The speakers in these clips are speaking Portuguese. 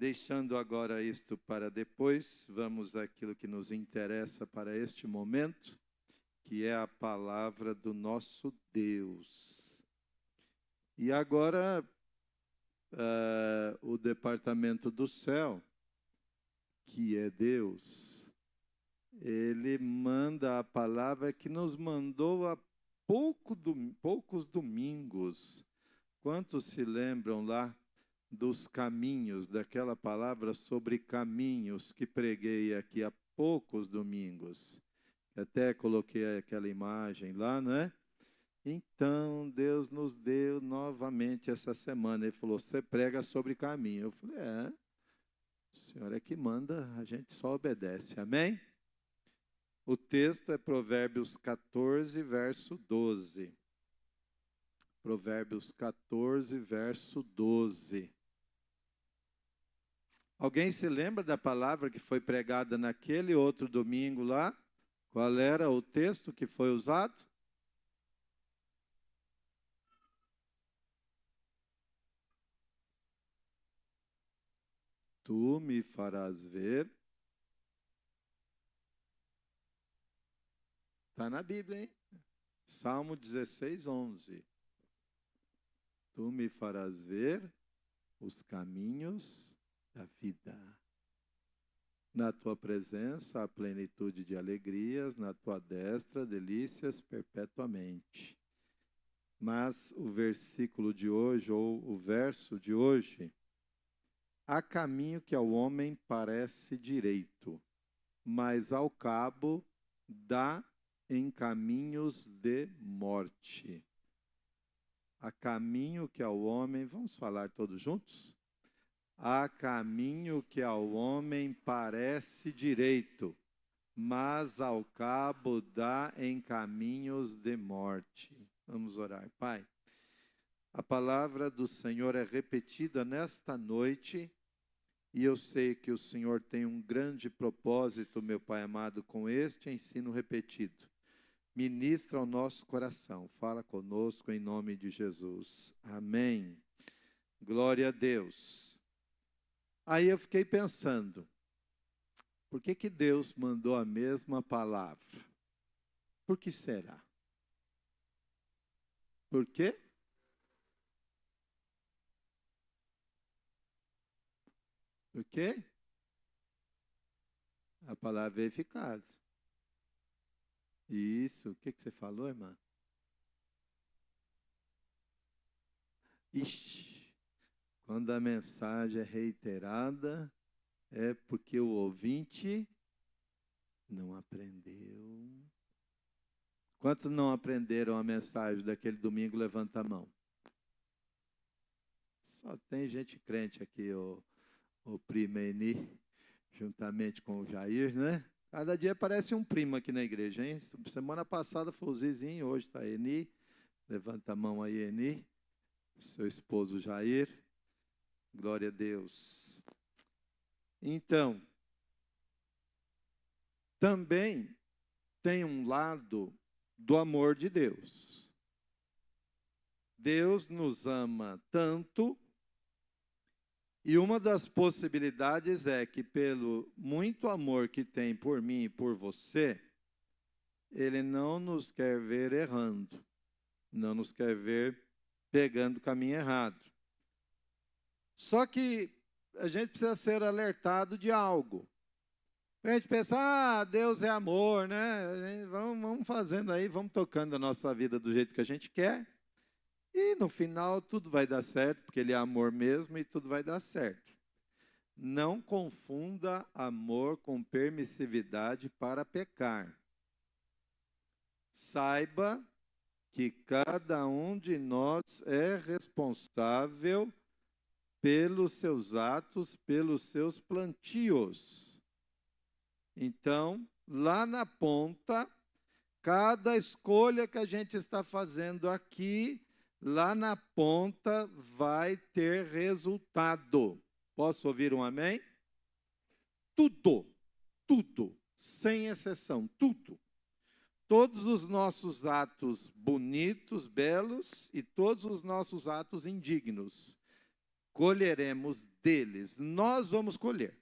Deixando agora isto para depois, vamos àquilo que nos interessa para este momento, que é a palavra do nosso Deus. E agora, o departamento do céu, que é Deus, ele manda a palavra que nos mandou há poucos domingos. Quantos se lembram lá dos caminhos, daquela palavra sobre caminhos que preguei aqui há poucos domingos? Até coloquei aquela imagem lá, não é? Então, Deus nos deu novamente essa semana. Ele falou, você prega sobre caminho. Eu falei, o Senhor é que manda, a gente só obedece. Amém? O texto é Provérbios 14, verso 12. Provérbios 14, verso 12. Alguém se lembra da palavra que foi pregada naquele outro domingo lá? Qual era o texto que foi usado? Tu me farás ver. Está na Bíblia, hein? Salmo 16, 11. Tu me farás ver os caminhos da vida. Na tua presença, a plenitude de alegrias, na tua destra, delícias perpetuamente. Mas o versículo de hoje, ou o verso de hoje, há caminho que ao homem parece direito, mas ao cabo dá em caminhos de morte. Há caminho que ao homem, vamos falar todos juntos? Há caminho que ao homem parece direito, mas ao cabo dá em caminhos de morte. Vamos orar. Pai, a palavra do Senhor é repetida nesta noite, e eu sei que o Senhor tem um grande propósito, meu Pai amado, com este ensino repetido. Ministra ao nosso coração, fala conosco em nome de Jesus. Amém. Glória a Deus. Aí eu fiquei pensando, por que Deus mandou a mesma palavra? Por que será? Por quê? Por quê? A palavra é eficaz. Isso, o que você falou, irmã? Ixi, quando a mensagem é reiterada, é porque o ouvinte não aprendeu. Quantos não aprenderam a mensagem daquele domingo? Levanta a mão. Só tem gente crente aqui, o primo Eni, juntamente com o Jair, né? Cada dia aparece um primo aqui na igreja, hein? Semana passada foi o Zizinho, hoje está Eni. Levanta a mão aí, Eni. Seu esposo Jair. Glória a Deus. Então, também tem um lado do amor de Deus. Deus nos ama tanto, e uma das possibilidades é que pelo muito amor que tem por mim e por você, Ele não nos quer ver errando, não nos quer ver pegando o caminho errado. Só que a gente precisa ser alertado de algo. A gente pensa, Deus é amor, né? Vamos fazendo aí, vamos tocando a nossa vida do jeito que a gente quer. E no final tudo vai dar certo, porque Ele é amor mesmo e tudo vai dar certo. Não confunda amor com permissividade para pecar. Saiba que cada um de nós é responsável pelos seus atos, pelos seus plantios. Então, lá na ponta, cada escolha que a gente está fazendo aqui, lá na ponta vai ter resultado. Posso ouvir um amém? Tudo, sem exceção, tudo. Todos os nossos atos bonitos, belos, e todos os nossos atos indignos colheremos deles. Nós vamos colher.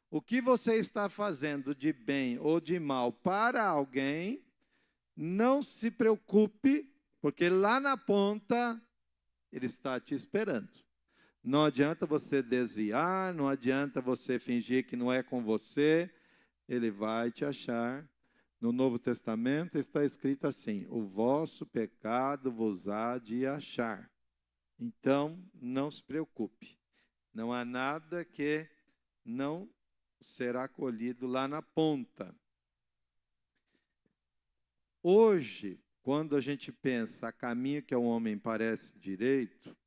O que você está fazendo de bem ou de mal para alguém, não se preocupe, porque lá na ponta ele está te esperando. Não adianta você desviar, não adianta você fingir que não é com você, ele vai te achar. No Novo Testamento está escrito assim: o vosso pecado vos há de achar. Então, não se preocupe. Não há nada que não será colhido lá na ponta. Hoje, quando a gente pensa a caminho que o homem parece direito,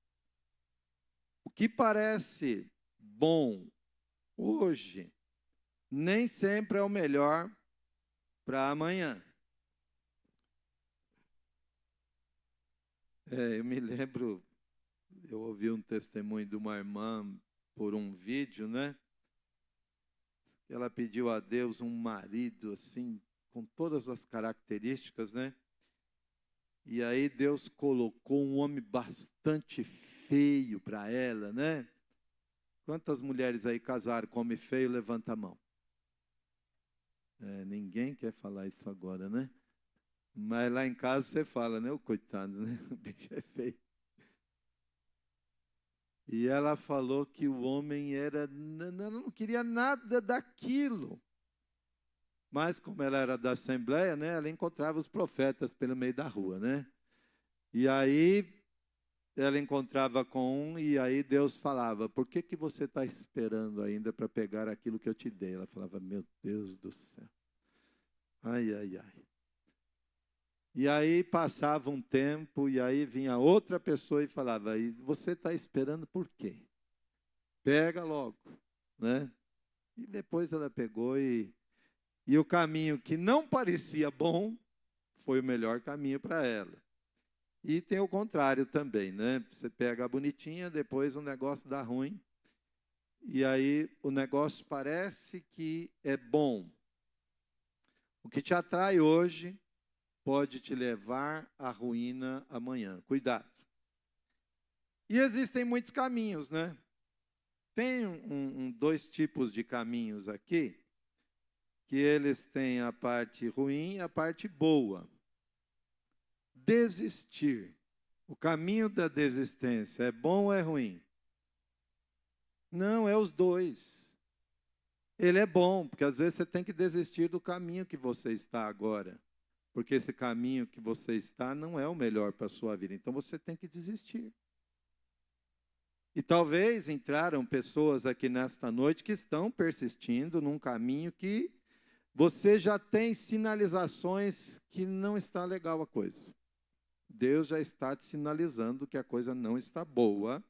o que parece bom hoje, nem sempre é o melhor para amanhã. Eu me lembro, eu ouvi um testemunho de uma irmã por um vídeo, né? Ela pediu a Deus um marido, assim, com todas as características, né? E aí Deus colocou um homem bastante feio para ela, né? Quantas mulheres aí casaram com homem feio? Levanta a mão. Ninguém quer falar isso agora, né? Mas lá em casa você fala, né? O coitado, né? O bicho é feio. E ela falou que o homem não queria nada daquilo. Mas como ela era da Assembleia, né? Ela encontrava os profetas pelo meio da rua, né? E aí ela encontrava com um e aí Deus falava: por que você está esperando ainda para pegar aquilo que eu te dei? Ela falava: meu Deus do céu. Ai, ai, ai. E aí passava um tempo, e aí vinha outra pessoa e falava: e você está esperando por quê? Pega logo, né? E depois ela pegou e o caminho que não parecia bom foi o melhor caminho para ela. E tem o contrário também, né? Você pega a bonitinha, depois o negócio dá ruim, e aí o negócio parece que é bom. O que te atrai hoje pode te levar à ruína amanhã. Cuidado. E existem muitos caminhos, né? Tem dois tipos de caminhos aqui, que eles têm a parte ruim e a parte boa. Desistir. O caminho da desistência é bom ou é ruim? Não, é os dois. Ele é bom, porque às vezes você tem que desistir do caminho que você está agora. Porque esse caminho que você está não é o melhor para a sua vida. Então você tem que desistir. E talvez entraram pessoas aqui nesta noite que estão persistindo num caminho que você já tem sinalizações que não está legal a coisa. Deus já está te sinalizando que a coisa não está boa.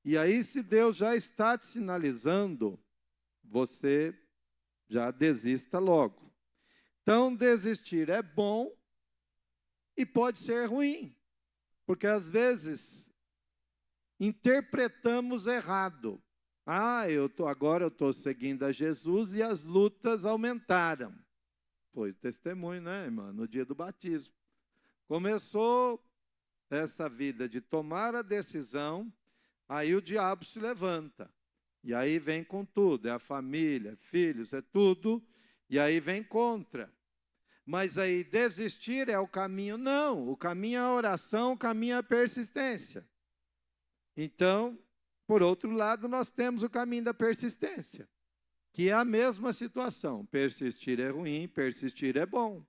E aí, se Deus já está te sinalizando, você já desista logo. Então, desistir é bom e pode ser ruim, porque às vezes interpretamos errado. Agora eu estou seguindo a Jesus e as lutas aumentaram. Foi o testemunho, né, irmã? No dia do batismo. Começou essa vida de tomar a decisão, aí o diabo se levanta. E aí vem com tudo, é a família, filhos, é tudo, e aí vem contra. Mas aí desistir é o caminho? Não, o caminho é a oração, o caminho é a persistência. Então, por outro lado, nós temos o caminho da persistência, que é a mesma situação. Persistir é ruim, persistir é bom.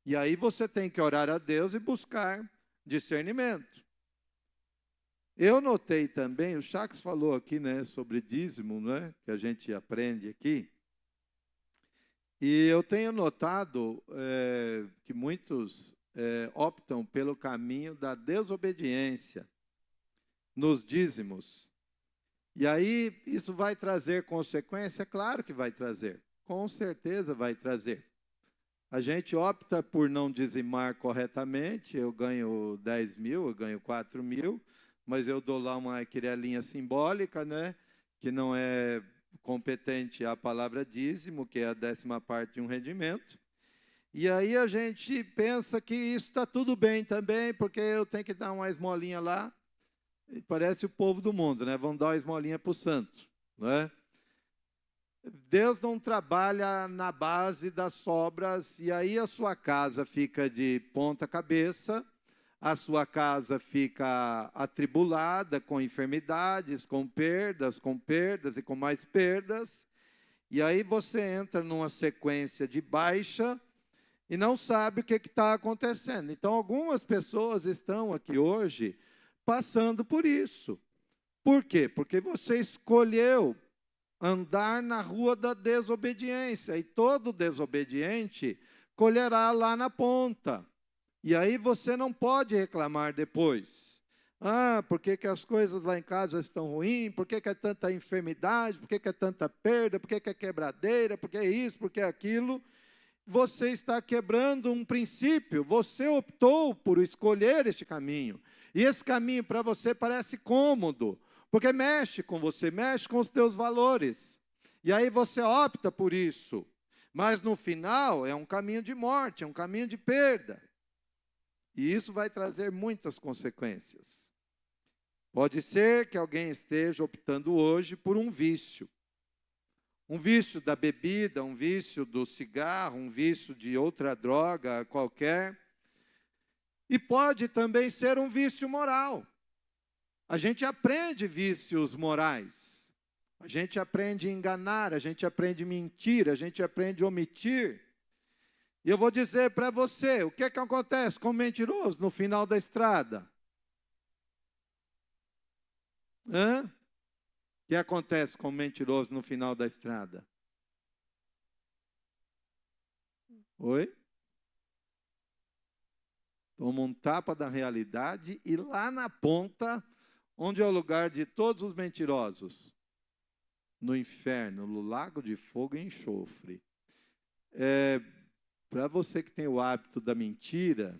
E aí você tem que orar a Deus e buscar discernimento. Eu notei também, o Jacques falou aqui, né, sobre dízimo, né, que a gente aprende aqui. E eu tenho notado que muitos optam pelo caminho da desobediência nos dízimos. E aí isso vai trazer consequência? Claro que vai trazer, com certeza vai trazer. A gente opta por não dizimar corretamente, eu ganho 10 mil, eu ganho 4 mil, mas eu dou lá uma quirelinha simbólica, né, que não é competente à palavra dízimo, que é a 10ª parte de um rendimento. E aí a gente pensa que isso está tudo bem também, porque eu tenho que dar uma esmolinha lá. E parece o povo do mundo, né? Vão dar uma esmolinha para o santo, não é? Deus não trabalha na base das sobras, e aí a sua casa fica de ponta cabeça, a sua casa fica atribulada com enfermidades, com perdas e com mais perdas, e aí você entra numa sequência de baixa e não sabe o que está acontecendo. Então, algumas pessoas estão aqui hoje passando por isso. Por quê? Porque você escolheu andar na rua da desobediência, e todo desobediente colherá lá na ponta. E aí você não pode reclamar depois. Ah, por que as coisas lá em casa estão ruins? Por que é tanta enfermidade? Por que é tanta perda? Por que é quebradeira? Por que é isso? Por que é aquilo? Você está quebrando um princípio. Você optou por escolher este caminho. E esse caminho para você parece cômodo, porque mexe com você, mexe com os teus valores. E aí você opta por isso. Mas no final é um caminho de morte, é um caminho de perda. E isso vai trazer muitas consequências. Pode ser que alguém esteja optando hoje por um vício. Um vício da bebida, um vício do cigarro, um vício de outra droga qualquer. E pode também ser um vício moral. A gente aprende vícios morais. A gente aprende a enganar, a gente aprende a mentir, a gente aprende a omitir. E eu vou dizer para você, o que acontece com o mentiroso no final da estrada? O que acontece com o mentiroso no final da estrada? Oi? Toma um tapa da realidade e lá na ponta, onde é o lugar de todos os mentirosos? No inferno, no lago de fogo e enxofre. Para você que tem o hábito da mentira,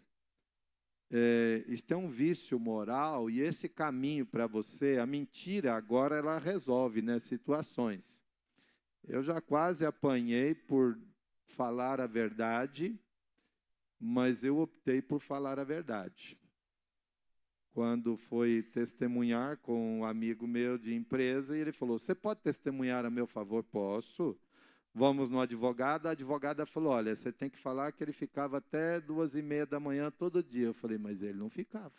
isso é um vício moral, e esse caminho para você, a mentira agora ela resolve, né, situações. Eu já quase apanhei por falar a verdade, mas eu optei por falar a verdade. Quando foi testemunhar com um amigo meu de empresa, e ele falou, você pode testemunhar a meu favor? Posso. Vamos no advogado, a advogada falou, olha, você tem que falar que ele ficava até 2h30 da manhã todo dia. Eu falei, mas ele não ficava,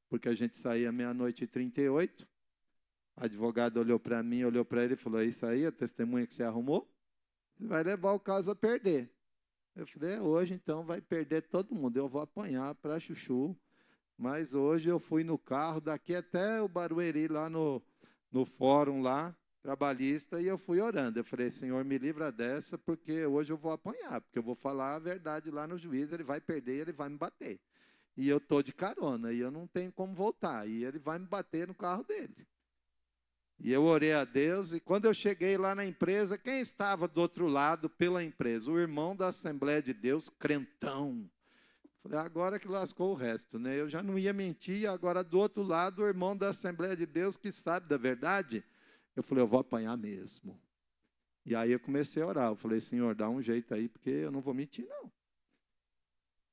porque a gente saía 00:38, a advogada olhou para mim, olhou para ele e falou, é isso aí, a testemunha que você arrumou? Você vai levar o caso a perder. Eu falei, hoje então vai perder todo mundo, eu vou apanhar para chuchu, mas hoje eu fui no carro, daqui até o Barueri, lá no fórum lá, trabalhista, e eu fui orando. Eu falei, Senhor, me livra dessa, porque hoje eu vou apanhar, porque eu vou falar a verdade lá no juiz, ele vai perder, ele vai me bater. E eu estou de carona, e eu não tenho como voltar, e ele vai me bater no carro dele. E eu orei a Deus, e quando eu cheguei lá na empresa, quem estava do outro lado pela empresa? O irmão da Assembleia de Deus, crentão. Falei, agora que lascou o resto, né? Eu já não ia mentir, agora do outro lado, o irmão da Assembleia de Deus, que sabe da verdade. Eu falei, eu vou apanhar mesmo. E aí eu comecei a orar. Eu falei, Senhor, dá um jeito aí, porque eu não vou mentir, não.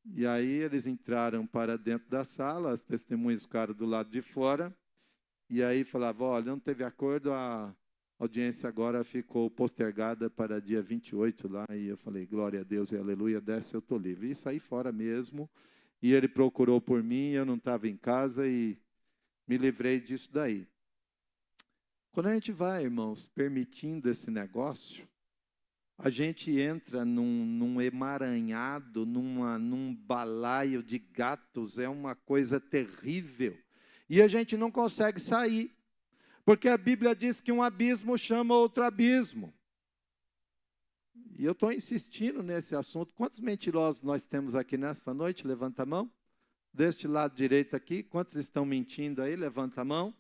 E aí eles entraram para dentro da sala, as testemunhas ficaram do lado de fora. E aí falava, olha, não teve acordo, a audiência agora ficou postergada para dia 28 lá. E eu falei, glória a Deus e aleluia, desce, eu estou livre. E saí fora mesmo. E ele procurou por mim, eu não estava em casa e me livrei disso daí. Quando a gente vai, irmãos, permitindo esse negócio, a gente entra num emaranhado, num balaio de gatos, é uma coisa terrível. E a gente não consegue sair, porque a Bíblia diz que um abismo chama outro abismo. E eu estou insistindo nesse assunto. Quantos mentirosos nós temos aqui nesta noite? Levanta a mão. Deste lado direito aqui, quantos estão mentindo aí? Levanta a mão.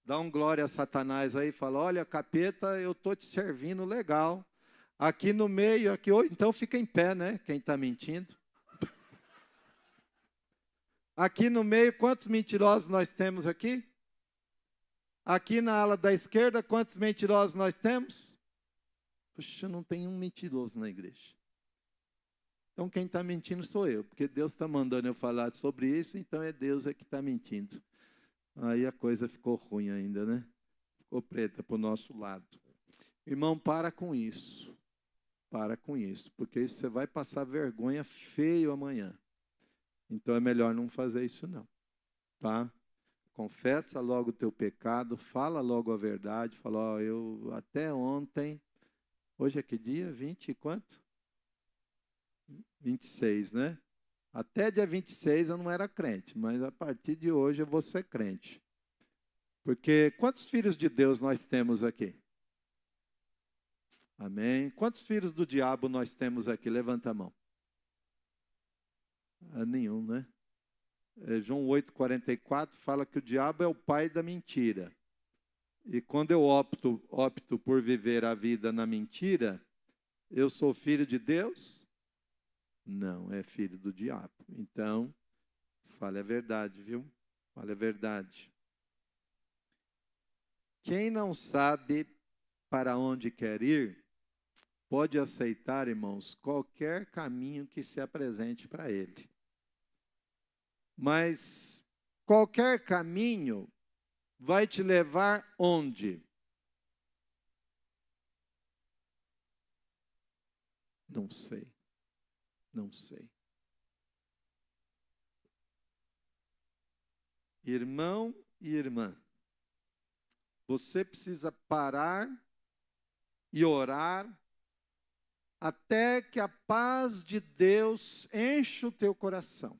Dá um glória a Satanás aí e fala, olha, capeta, eu estou te servindo legal. Aqui no meio, aqui, então fica em pé, né? Quem está mentindo. Aqui no meio, quantos mentirosos nós temos aqui? Aqui na ala da esquerda, quantos mentirosos nós temos? Puxa, não tem um mentiroso na igreja. Então quem está mentindo sou eu, porque Deus está mandando eu falar sobre isso, então é Deus que está mentindo. Aí a coisa ficou ruim ainda, né? Ficou preta para o nosso lado. Irmão, para com isso. Para com isso, porque isso você vai passar vergonha feio amanhã. Então é melhor não fazer isso não, tá? Confessa logo o teu pecado, fala logo a verdade, fala, ó, eu até ontem, hoje é que dia? 20 e quanto? 26, né? Até dia 26 eu não era crente, mas a partir de hoje eu vou ser crente. Porque quantos filhos de Deus nós temos aqui? Amém? Quantos filhos do diabo nós temos aqui? Levanta a mão. Nenhum, né? João 8,44 fala que o diabo é o pai da mentira. E quando eu opto por viver a vida na mentira, eu sou filho de Deus? Não, é filho do diabo. Então, fale a verdade, viu? Fale a verdade. Quem não sabe para onde quer ir, pode aceitar, irmãos, qualquer caminho que se apresente para ele. Mas qualquer caminho vai te levar onde? Não sei. Não sei. Irmão e irmã, você precisa parar e orar até que a paz de Deus enche o teu coração.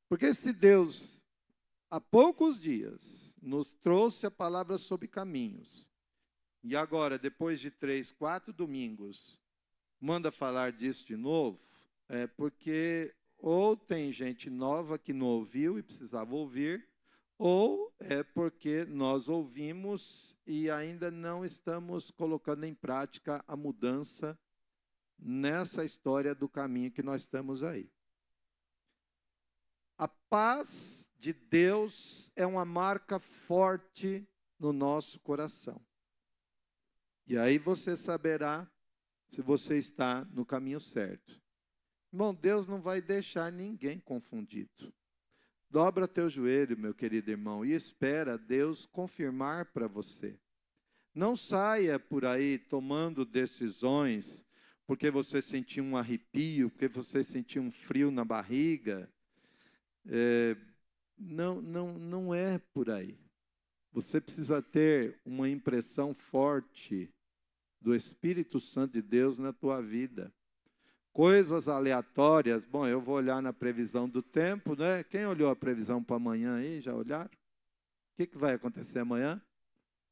Porque se Deus, há poucos dias, nos trouxe a palavra sobre caminhos, e agora, depois de 3, 4 domingos, manda falar disso de novo, é porque ou tem gente nova que não ouviu e precisava ouvir, ou é porque nós ouvimos e ainda não estamos colocando em prática a mudança nessa história do caminho que nós estamos aí. A paz de Deus é uma marca forte no nosso coração. E aí você saberá se você está no caminho certo. Irmão, Deus não vai deixar ninguém confundido. Dobra teu joelho, meu querido irmão, e espera Deus confirmar para você. Não saia por aí tomando decisões porque você sentiu um arrepio, porque você sentiu um frio na barriga. Não é por aí. Você precisa ter uma impressão forte do Espírito Santo de Deus na tua vida. Coisas aleatórias, bom, eu vou olhar na previsão do tempo, né? Quem olhou a previsão para amanhã aí, já olharam? O que vai acontecer amanhã?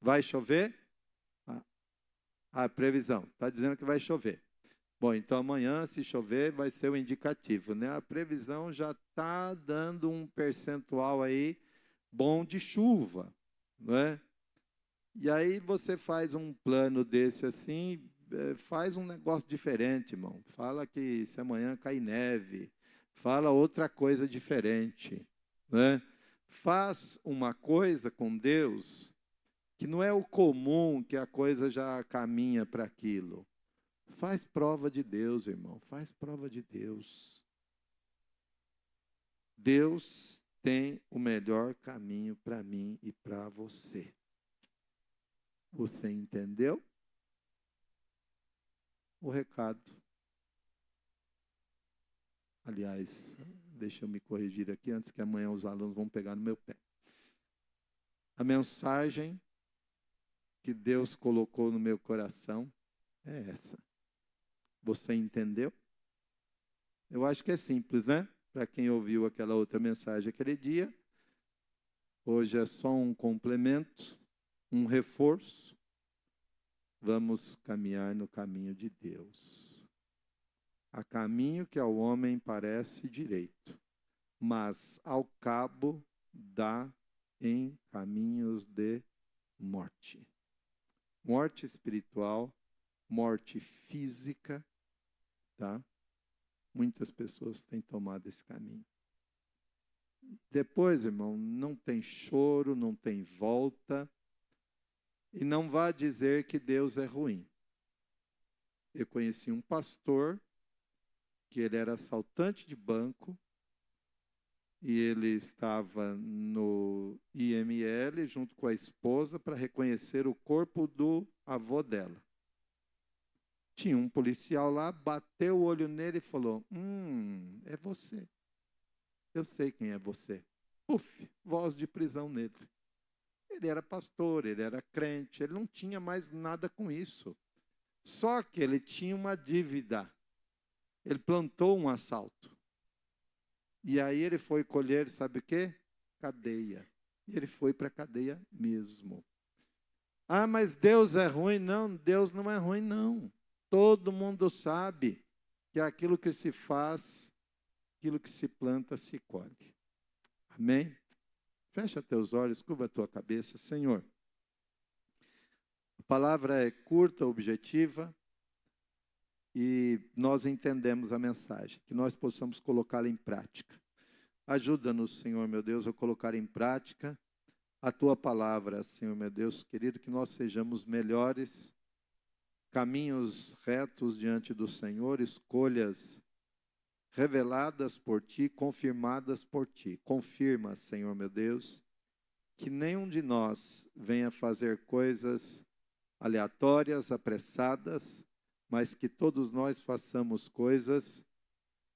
Vai chover? A previsão, está dizendo que vai chover. Bom, então amanhã, se chover, vai ser o indicativo, né? A previsão já está dando um percentual aí bom de chuva, não é? E aí você faz um plano desse assim, faz um negócio diferente, irmão. Fala que se amanhã cai neve, fala outra coisa diferente, né? Faz uma coisa com Deus que não é o comum, que a coisa já caminha para aquilo. Faz prova de Deus, irmão, faz prova de Deus. Deus tem o melhor caminho para mim e para você. Você entendeu? O recado. Aliás, deixa eu me corrigir aqui antes que amanhã os alunos vão pegar no meu pé. A mensagem que Deus colocou no meu coração é essa. Você entendeu? Eu acho que é simples, né? Para quem ouviu aquela outra mensagem aquele dia, hoje é só um complemento, um reforço. Vamos caminhar no caminho de Deus. Há caminho que ao homem parece direito, mas ao cabo dá em caminhos de morte. Morte espiritual, morte física, tá? Muitas pessoas têm tomado esse caminho. Depois, irmão, não tem choro, não tem volta. E não vá dizer que Deus é ruim. Eu conheci um pastor que ele era assaltante de banco, e ele estava no IML junto com a esposa para reconhecer o corpo do avô dela. Tinha um policial lá, bateu o olho nele e falou: é você. Eu sei quem é você. Puf, voz de prisão nele. Ele era pastor, ele era crente, ele não tinha mais nada com isso. Só que ele tinha uma dívida. Ele plantou um assalto. E aí ele foi colher, sabe o quê? Cadeia. E ele foi para a cadeia mesmo. Ah, mas Deus é ruim? Não, Deus não é ruim, não. Todo mundo sabe que aquilo que se faz, aquilo que se planta, se colhe. Amém? Fecha teus olhos, curva a tua cabeça. Senhor, a palavra é curta, objetiva, e nós entendemos a mensagem, que nós possamos colocá-la em prática. Ajuda-nos, Senhor, meu Deus, a colocar em prática a tua palavra, Senhor, meu Deus, querido, que nós sejamos melhores, caminhos retos diante do Senhor, escolhas reveladas por ti, confirmadas por ti. Confirma, Senhor, meu Deus, que nenhum de nós venha fazer coisas aleatórias, apressadas, mas que todos nós façamos coisas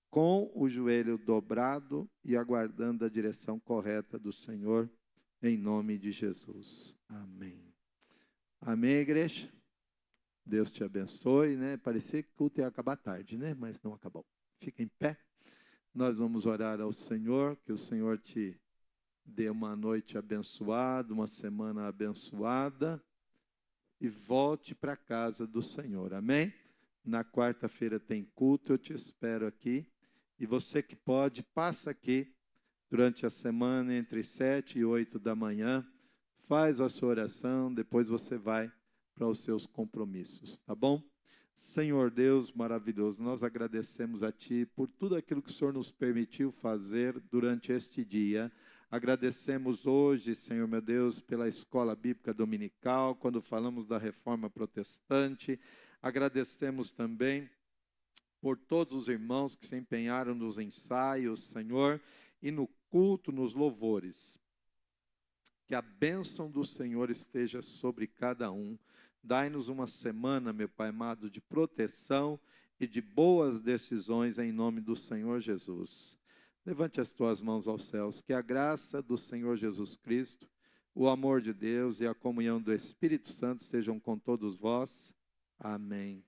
com o joelho dobrado e aguardando a direção correta do Senhor, em nome de Jesus. Amém. Amém, igreja? Deus te abençoe, né? Parecia que o culto ia acabar tarde, né? Mas não acabou. Fica em pé. Nós vamos orar ao Senhor, que o Senhor te dê uma noite abençoada, uma semana abençoada, e volte para a casa do Senhor. Amém? Na quarta-feira tem culto, eu te espero aqui. E você que pode, passa aqui durante a semana, entre 7 e 8 da manhã, faz a sua oração, depois você vai para os seus compromissos, tá bom? Senhor Deus maravilhoso, nós agradecemos a Ti por tudo aquilo que o Senhor nos permitiu fazer durante este dia. Agradecemos hoje, Senhor meu Deus, pela Escola Bíblica Dominical, quando falamos da Reforma Protestante. Agradecemos também por todos os irmãos que se empenharam nos ensaios, Senhor, e no culto, nos louvores. Que a bênção do Senhor esteja sobre cada um. Dai-nos uma semana, meu Pai amado, de proteção e de boas decisões em nome do Senhor Jesus. Levante as tuas mãos aos céus. Que a graça do Senhor Jesus Cristo, o amor de Deus e a comunhão do Espírito Santo sejam com todos vós. Amém.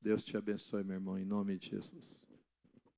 Deus te abençoe, meu irmão, em nome de Jesus.